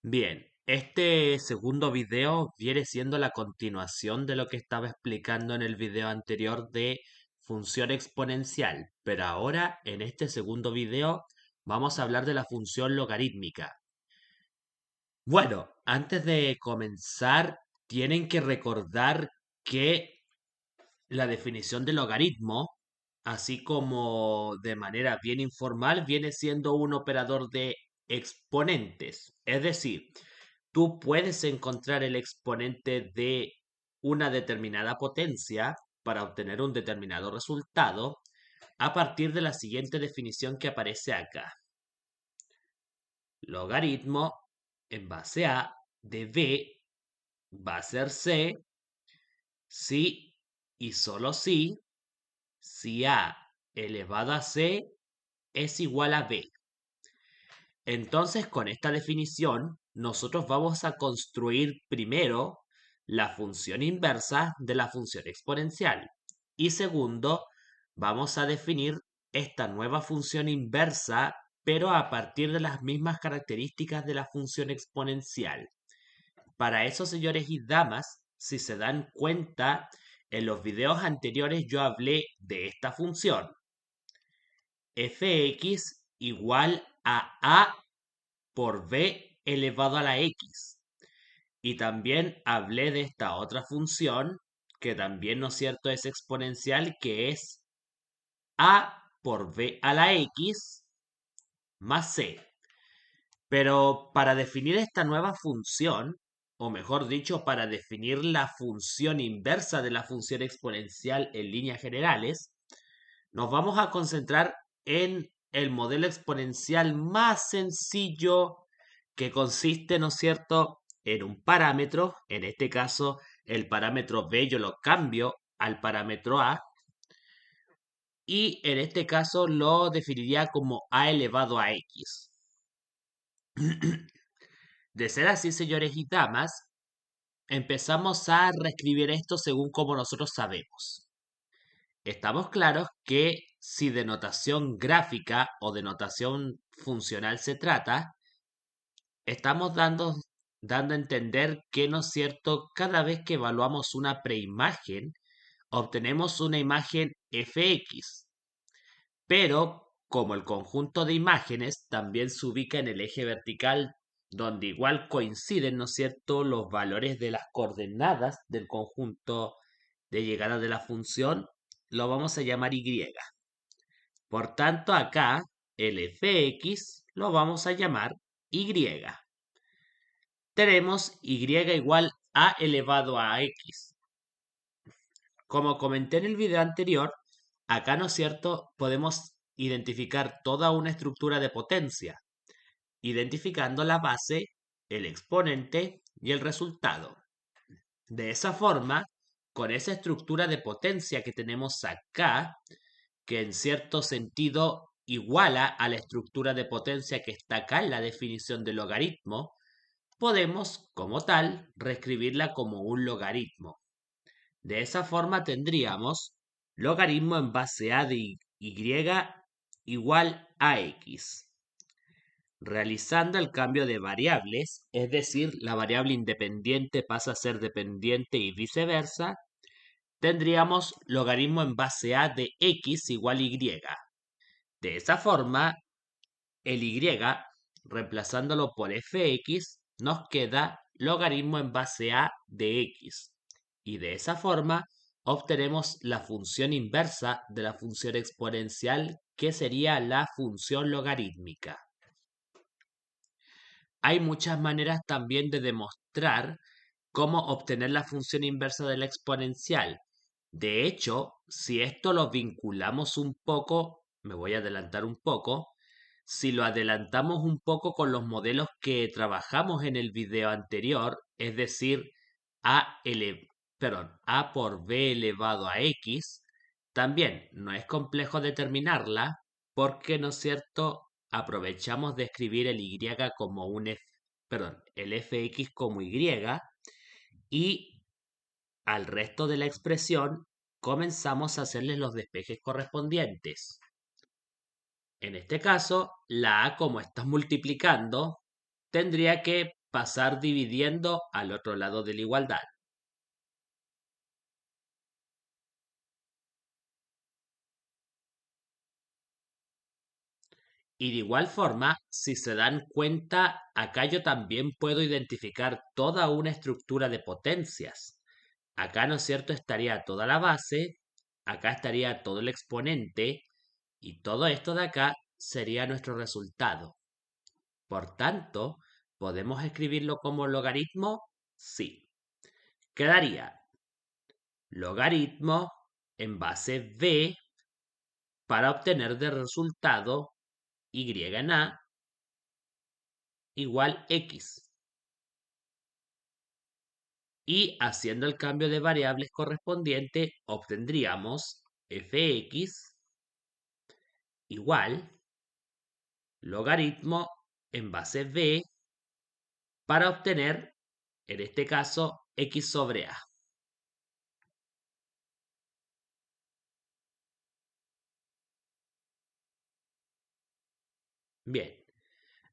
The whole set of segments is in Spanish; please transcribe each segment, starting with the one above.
Bien, este segundo video viene siendo la continuación de lo que estaba explicando en el video anterior de función exponencial, pero ahora en este segundo video vamos a hablar de la función logarítmica. Bueno, antes de comenzar, tienen que recordar que la definición de logaritmo, así como de manera bien informal, viene siendo un operador de exponentes. Es decir, tú puedes encontrar el exponente de una determinada potencia para obtener un determinado resultado a partir de la siguiente definición que aparece acá. Logaritmo en base a de b va a ser c si y solo si a elevado a c es igual a b. Entonces, con esta definición, nosotros vamos a construir primero la función inversa de la función exponencial. Y segundo, vamos a definir esta nueva función inversa, pero a partir de las mismas características de la función exponencial. Para eso, señores y damas, si se dan cuenta, en los videos anteriores yo hablé de esta función. Fx igual a por b elevado a la x. Y también hablé de esta otra función, que también, ¿no es cierto?, es exponencial, que es a por b a la x más c. Pero para definir esta nueva función, o mejor dicho, para definir la función inversa de la función exponencial en líneas generales, nos vamos a concentrar en el modelo exponencial más sencillo que consiste, ¿no es cierto?, en un parámetro, en este caso el parámetro b yo lo cambio al parámetro a, y en este caso lo definiría como a elevado a x. De ser así, señores y damas, empezamos a reescribir esto según como nosotros sabemos. Estamos claros que si de notación gráfica o de notación funcional se trata, estamos dando a entender que, ¿no es cierto?, cada vez que evaluamos una preimagen, obtenemos una imagen fx, pero como el conjunto de imágenes también se ubica en el eje vertical, donde igual coinciden, ¿no es cierto?, los valores de las coordenadas del conjunto de llegada de la función, lo vamos a llamar y. Por tanto, acá el fx lo vamos a llamar y. Tenemos y igual a elevado a x. Como comenté en el video anterior, acá, ¿no es cierto?, podemos identificar toda una estructura de potencia, identificando la base, el exponente y el resultado. De esa forma, con esa estructura de potencia que tenemos acá, que en cierto sentido iguala a la estructura de potencia que está acá en la definición de logaritmo, podemos, como tal, reescribirla como un logaritmo. De esa forma tendríamos logaritmo en base a de y igual a x. Realizando el cambio de variables, es decir, la variable independiente pasa a ser dependiente y viceversa, tendríamos logaritmo en base a de x igual y. De esa forma, el y, reemplazándolo por fx, nos queda logaritmo en base a de x. Y de esa forma obtenemos la función inversa de la función exponencial, que sería la función logarítmica. Hay muchas maneras también de demostrar cómo obtener la función inversa de la exponencial. De hecho, si esto lo vinculamos un poco, me voy a adelantar un poco, si lo adelantamos un poco con los modelos que trabajamos en el video anterior, es decir, a por b elevado a x, también no es complejo determinarla porque, ¿no es cierto?, aprovechamos de escribir el y como el fx como y al resto de la expresión comenzamos a hacerles los despejes correspondientes. En este caso, la a, como está multiplicando, tendría que pasar dividiendo al otro lado de la igualdad. Y de igual forma, si se dan cuenta, acá yo también puedo identificar toda una estructura de potencias. Acá, ¿no es cierto?, estaría toda la base, acá estaría todo el exponente, y todo esto de acá sería nuestro resultado. Por tanto, ¿podemos escribirlo como logaritmo? Sí. Quedaría logaritmo en base b para obtener de resultado y en a igual x. Y haciendo el cambio de variables correspondiente, obtendríamos fx igual logaritmo en base b para obtener, en este caso, x sobre a. Bien,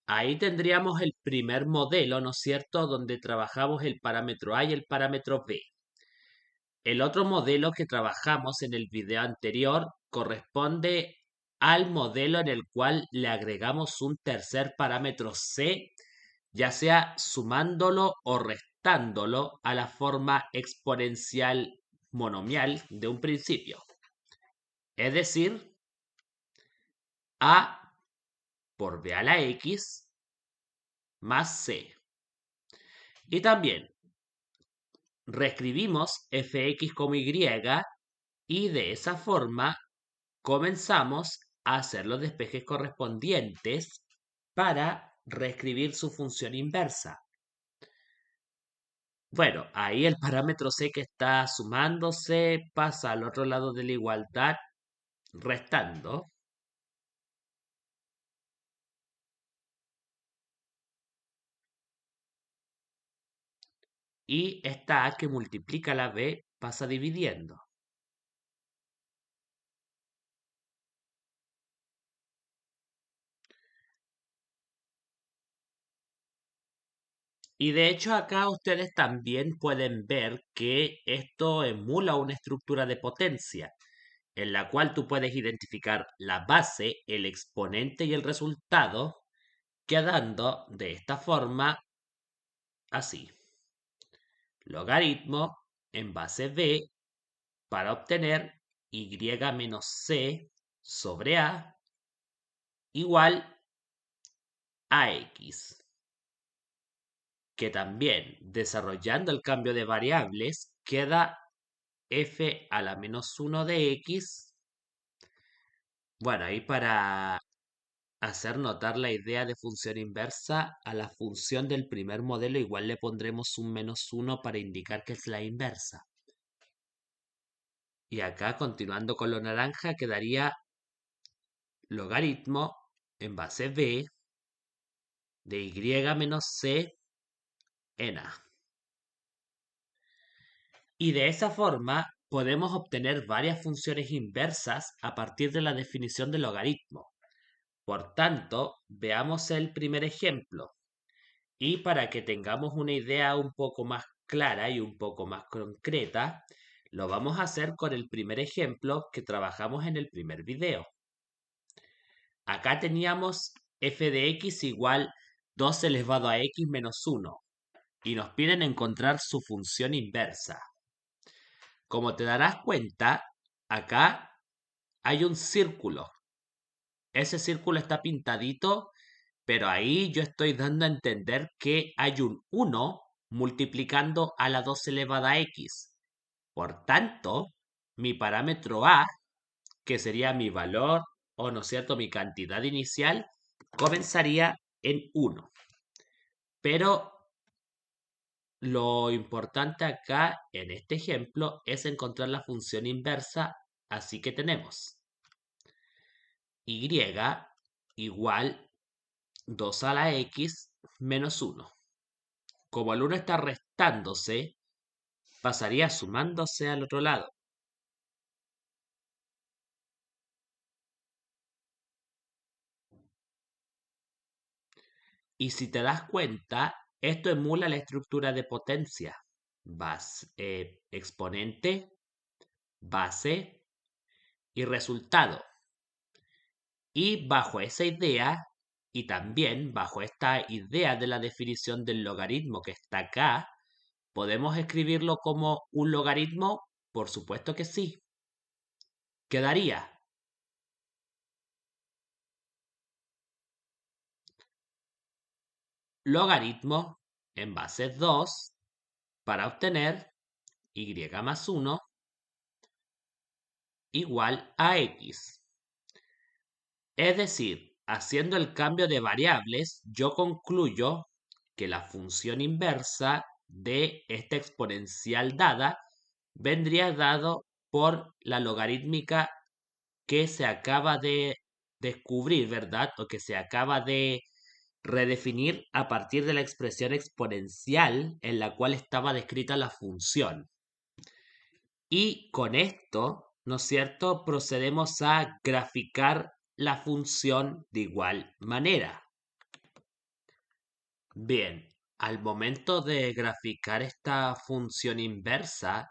ahí tendríamos el primer modelo, ¿no es cierto?, donde trabajamos el parámetro a y el parámetro b. El otro modelo que trabajamos en el video anterior corresponde al modelo en el cual le agregamos un tercer parámetro c, ya sea sumándolo o restándolo a la forma exponencial monomial de un principio. Es decir, a por b a la x más c. Y también reescribimos fx como y y de esa forma comenzamos a hacer los despejes correspondientes para reescribir su función inversa. Bueno, ahí el parámetro c que está sumándose pasa al otro lado de la igualdad restando. Y esta a que multiplica la b pasa dividiendo. Y de hecho acá ustedes también pueden ver que esto emula una estructura de potencia, en la cual tú puedes identificar la base, el exponente y el resultado, quedando de esta forma así. Logaritmo en base b para obtener y menos c sobre a igual a x. Que también, desarrollando el cambio de variables, queda f a la menos 1 de x. Bueno, ahí para hacer notar la idea de función inversa, a la función del primer modelo igual le pondremos un menos 1 para indicar que es la inversa. Y acá, continuando con lo naranja, quedaría logaritmo en base b de y menos c en a. Y de esa forma podemos obtener varias funciones inversas a partir de la definición del logaritmo. Por tanto, veamos el primer ejemplo. Y para que tengamos una idea un poco más clara y un poco más concreta, lo vamos a hacer con el primer ejemplo que trabajamos en el primer video. Acá teníamos f de x igual 2 elevado a x menos 1 y nos piden encontrar su función inversa. Como te darás cuenta, acá hay un círculo. Ese círculo está pintadito, pero ahí yo estoy dando a entender que hay un 1 multiplicando a la 2 elevada a x. Por tanto, mi parámetro a, que sería mi valor o, ¿no es cierto?, mi cantidad inicial, comenzaría en 1. Pero lo importante acá, en este ejemplo, es encontrar la función inversa, así que tenemos y igual 2 a la x menos 1. Como el 1 está restándose, pasaría sumándose al otro lado. Y si te das cuenta, esto emula la estructura de potencia. Exponente, base y resultado. Y bajo esa idea, y también bajo esta idea de la definición del logaritmo que está acá, ¿podemos escribirlo como un logaritmo? Por supuesto que sí. Quedaría logaritmo en base 2 para obtener y más 1 igual a x. Es decir, haciendo el cambio de variables, yo concluyo que la función inversa de esta exponencial dada vendría dado por la logarítmica que se acaba de descubrir, ¿verdad? O que se acaba de redefinir a partir de la expresión exponencial en la cual estaba descrita la función. Y con esto, ¿no es cierto?, procedemos a graficar la función de igual manera. Bien, al momento de graficar esta función inversa,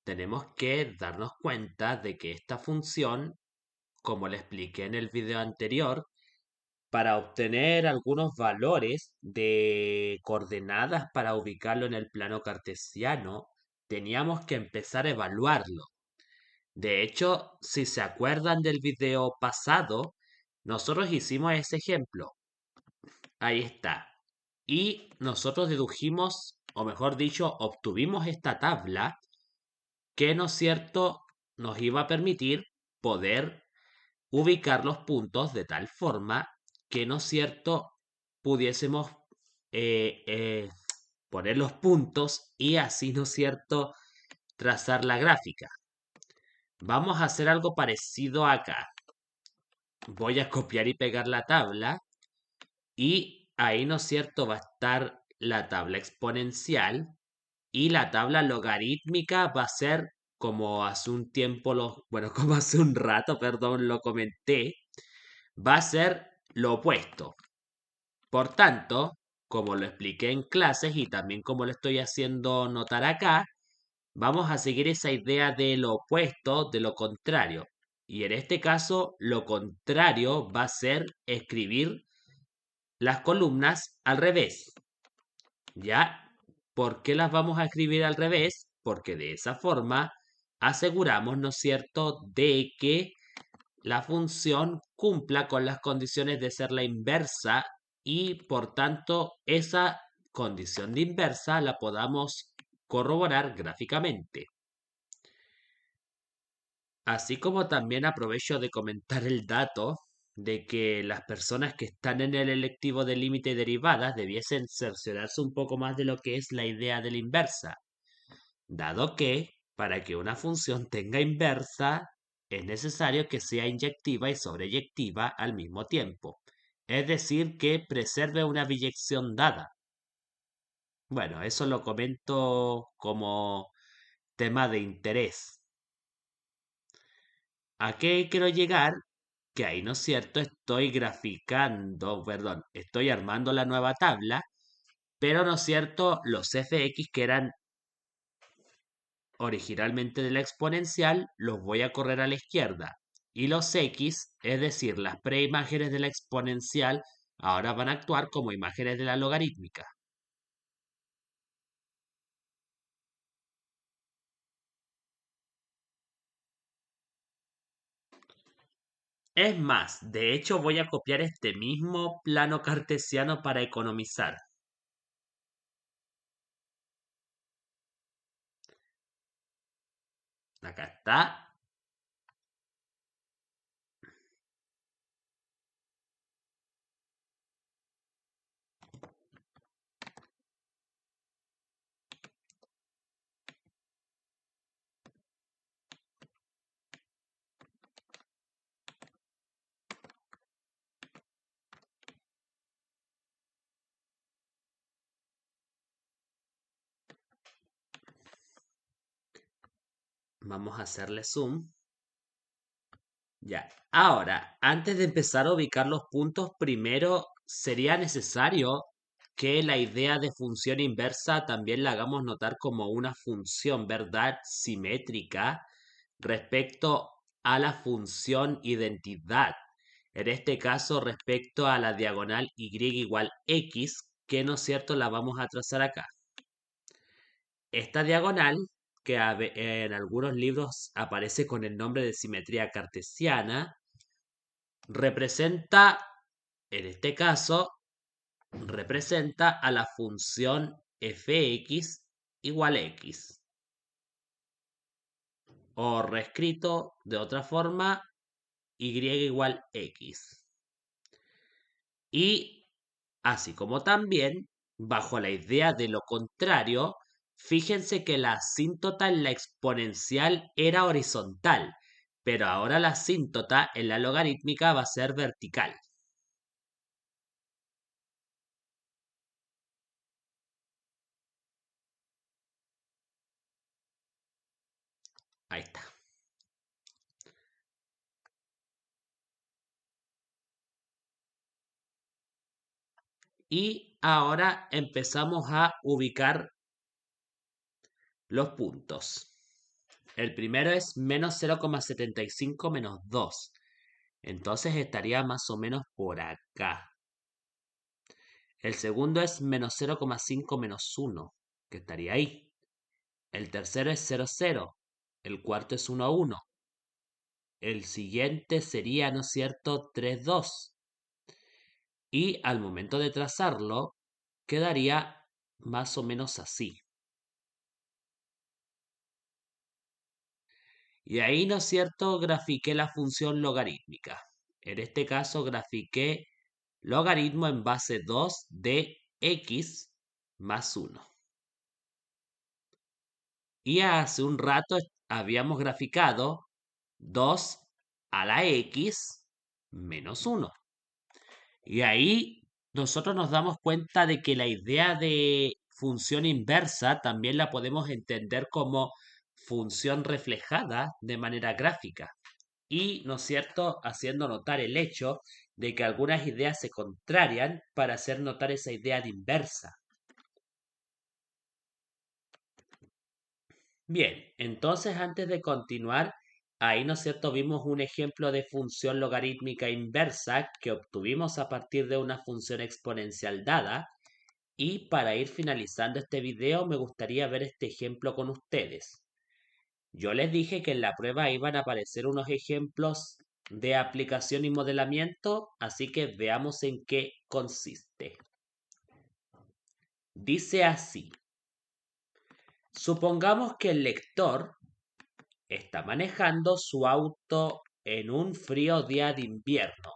tenemos que darnos cuenta de que esta función, como le expliqué en el video anterior, para obtener algunos valores de coordenadas para ubicarlo en el plano cartesiano, teníamos que empezar a evaluarlo. De hecho, si se acuerdan del video pasado, nosotros hicimos ese ejemplo. Ahí está. Y nosotros dedujimos, o mejor dicho, obtuvimos esta tabla que, ¿no es cierto?, nos iba a permitir poder ubicar los puntos de tal forma que, ¿no es cierto?, pudiésemos eh, eh, poner los puntos y así, ¿no es cierto?, trazar la gráfica. Vamos a hacer algo parecido acá. Voy a copiar y pegar la tabla y ahí, ¿no es cierto?, va a estar la tabla exponencial y la tabla logarítmica va a ser como hace un tiempo, bueno, como hace un rato, perdón, lo comenté, va a ser lo opuesto. Por tanto, como lo expliqué en clases y también como lo estoy haciendo notar acá, vamos a seguir esa idea de lo opuesto, de lo contrario. Y en este caso, lo contrario va a ser escribir las columnas al revés. ¿Ya? ¿Por qué las vamos a escribir al revés? Porque de esa forma aseguramos, ¿no es cierto?, de que la función cumpla con las condiciones de ser la inversa y por tanto esa condición de inversa la podamos corroborar gráficamente. Así como también aprovecho de comentar el dato de que las personas que están en el electivo de límite y derivadas debiesen cerciorarse un poco más de lo que es la idea de la inversa, dado que para que una función tenga inversa es necesario que sea inyectiva y sobreyectiva al mismo tiempo, es decir, que preserve una biyección dada. Bueno, eso lo comento como tema de interés. ¿A qué quiero llegar? Que ahí, ¿no es cierto?, estoy graficando, perdón, estoy armando la nueva tabla, pero, ¿no es cierto?, los fx que eran originalmente de la exponencial, los voy a correr a la izquierda. Y los x, es decir, las preimágenes de la exponencial, ahora van a actuar como imágenes de la logarítmica. Es más, de hecho voy a copiar este mismo plano cartesiano para economizar. Acá está. Vamos a hacerle zoom. Ya. Ahora, antes de empezar a ubicar los puntos, primero sería necesario que la idea de función inversa también la hagamos notar como una función, ¿verdad? Simétrica respecto a la función identidad. En este caso, respecto a la diagonal y igual x, que no es cierto, la vamos a trazar acá. Esta diagonal, que en algunos libros aparece con el nombre de simetría cartesiana, representa, en este caso, representa a la función fx igual x. O reescrito de otra forma, y igual x. Y así como también, bajo la idea de lo contrario, fíjense que la asíntota en la exponencial era horizontal, pero ahora la asíntota en la logarítmica va a ser vertical. Ahí está. Y ahora empezamos a ubicar los puntos. El primero es menos 0,75 menos 2. Entonces estaría más o menos por acá. El segundo es menos 0,5 menos 1, que estaría ahí. El tercero es 0, 0. El cuarto es 1, 1. El siguiente sería, ¿no es cierto?, 3, 2. Y al momento de trazarlo, quedaría más o menos así. Y ahí, ¿no es cierto?, grafiqué la función logarítmica. En este caso, grafiqué logaritmo en base 2 de x más 1. Y hace un rato habíamos graficado 2 a la x menos 1. Y ahí nosotros nos damos cuenta de que la idea de función inversa también la podemos entender como función reflejada de manera gráfica. Y, ¿no es cierto?, haciendo notar el hecho de que algunas ideas se contrarian para hacer notar esa idea de inversa. Bien, entonces antes de continuar, ahí, ¿no es cierto?, vimos un ejemplo de función logarítmica inversa que obtuvimos a partir de una función exponencial dada. Y para ir finalizando este video, me gustaría ver este ejemplo con ustedes. Yo les dije que en la prueba iban a aparecer unos ejemplos de aplicación y modelamiento, así que veamos en qué consiste. Dice así: supongamos que el lector está manejando su auto en un frío día de invierno,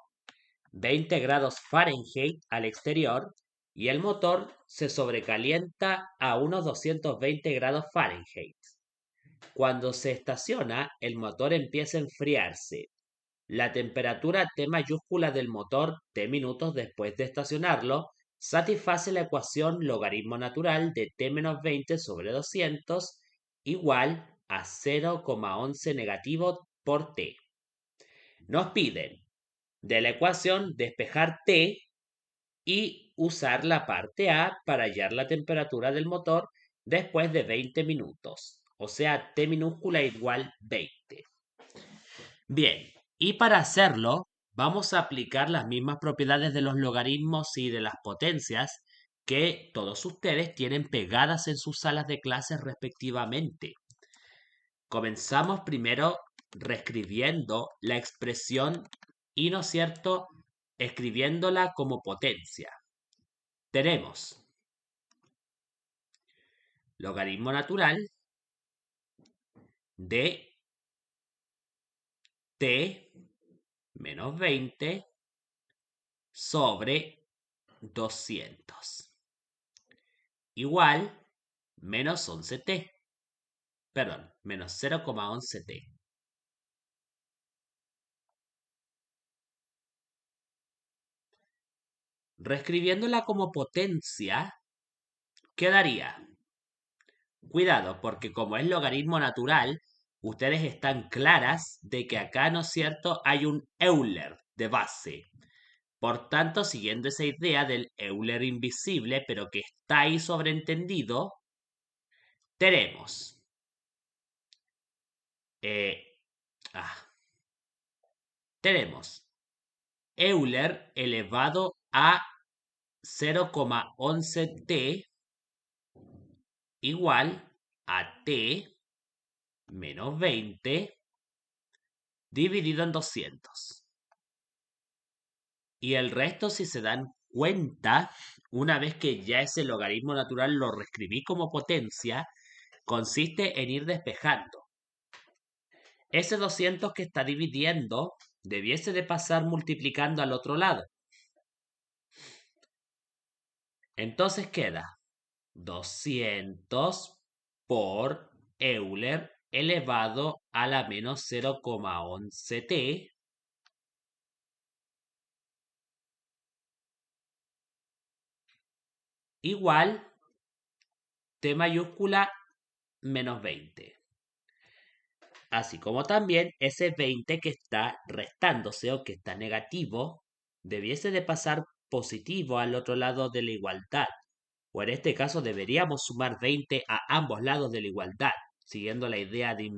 20 grados Fahrenheit al exterior, y el motor se sobrecalienta a unos 220 grados Fahrenheit. Cuando se estaciona, el motor empieza a enfriarse. La temperatura T mayúscula del motor T minutos después de estacionarlo satisface la ecuación logaritmo natural de T menos 20 sobre 200 igual a 0,11 negativo por T. Nos piden de la ecuación despejar T y usar la parte A para hallar la temperatura del motor después de 20 minutos. O sea, T minúscula igual 20. Bien, y para hacerlo, vamos a aplicar las mismas propiedades de los logaritmos y de las potencias que todos ustedes tienen pegadas en sus salas de clases respectivamente. Comenzamos primero reescribiendo la expresión y, ¿no es cierto?, escribiéndola como potencia. Tenemos logaritmo natural de t menos 20 sobre 200 igual menos 11t, perdón, menos 0,11t. Reescribiéndola como potencia, quedaría, cuidado, porque como es logaritmo natural, ustedes están claras de que acá, ¿no es cierto?, hay un Euler de base. Por tanto, siguiendo esa idea del Euler invisible, pero que está ahí sobreentendido, tenemos eh, ah, tenemos Euler elevado a 0,11t igual a t menos 20 dividido en 200. Y el resto, si se dan cuenta, una vez que ya ese logaritmo natural lo reescribí como potencia, consiste en ir despejando. Ese 200 que está dividiendo debiese de pasar multiplicando al otro lado. Entonces queda 200 por Euler elevado a la menos 0,11t igual t mayúscula menos 20. Así como también ese 20 que está restándose o que está negativo, debiese de pasar positivo al otro lado de la igualdad. O en este caso deberíamos sumar 20 a ambos lados de la igualdad, siguiendo la idea de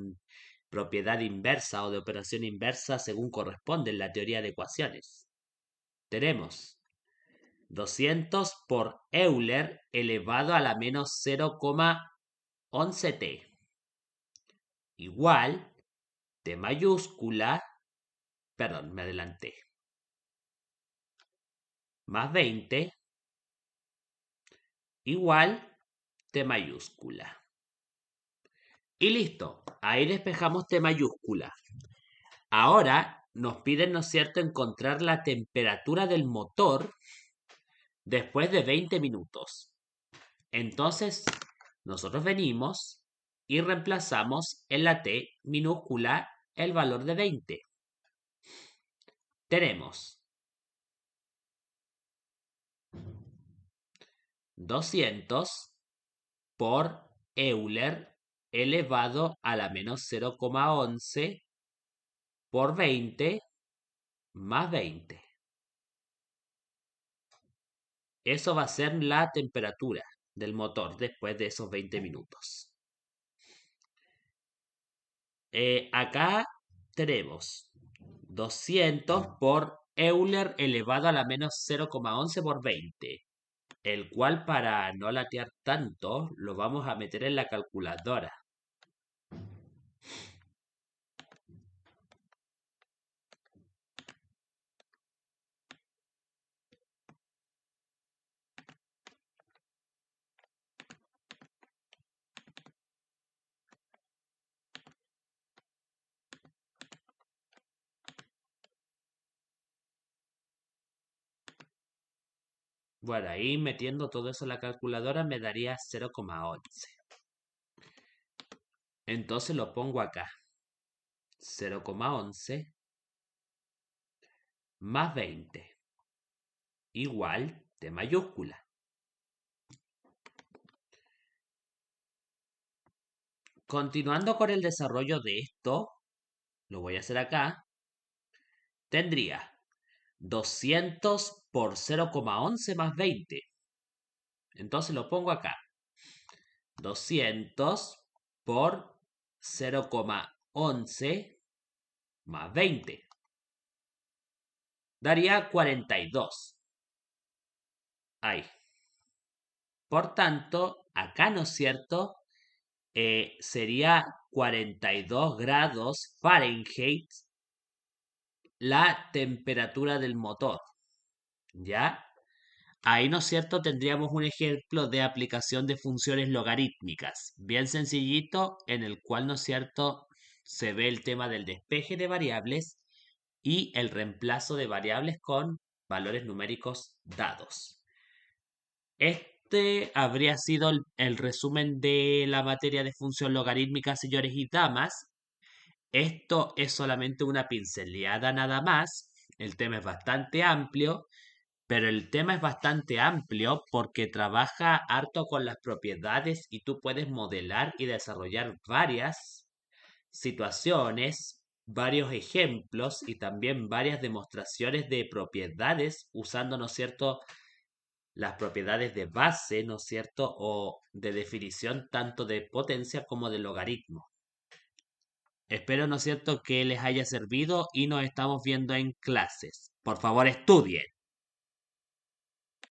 propiedad inversa o de operación inversa según corresponde en la teoría de ecuaciones. Tenemos 200 por Euler elevado a la menos 0,11t igual T mayúscula, perdón, me adelanté, más 20 igual T mayúscula. Y listo, ahí despejamos T mayúscula. Ahora nos piden, ¿no es cierto?, encontrar la temperatura del motor después de 20 minutos. Entonces, nosotros venimos y reemplazamos en la T minúscula el valor de 20. Tenemos 200 por Euler elevado a la menos 0,11 por 20 más 20. Eso va a ser la temperatura del motor después de esos 20 minutos. Acá tenemos 200 por Euler elevado a la menos 0,11 por 20, el cual para no latear tanto lo vamos a meter en la calculadora. Bueno, ahí metiendo todo eso en la calculadora me daría 0,11. Entonces lo pongo acá. 0,11 más 20 igual T mayúscula. Continuando con el desarrollo de esto, lo voy a hacer acá, tendría 200 por 0,11 más 20. Entonces lo pongo acá. 200 por 0,11 más 20. Daría 42. Ahí. Por tanto, acá, ¿no es cierto?, sería 42 grados Fahrenheit la temperatura del motor. ¿Ya? Ahí, ¿no es cierto?, tendríamos un ejemplo de aplicación de funciones logarítmicas, bien sencillito, en el cual, ¿no es cierto?, se ve el tema del despeje de variables y el reemplazo de variables con valores numéricos dados. Este habría sido el resumen de la materia de función logarítmica, señores y damas. Esto es solamente una pincelada nada más. El tema es bastante amplio, pero el tema es bastante amplio porque trabaja harto con las propiedades y tú puedes modelar y desarrollar varias situaciones varios ejemplos y también varias demostraciones de propiedades usando, ¿no es cierto?, las propiedades de base, ¿no es cierto?, o de definición tanto de potencia como de logaritmo. Espero, ¿no es cierto?, que les haya servido y nos estamos viendo en clases. Por favor, estudien.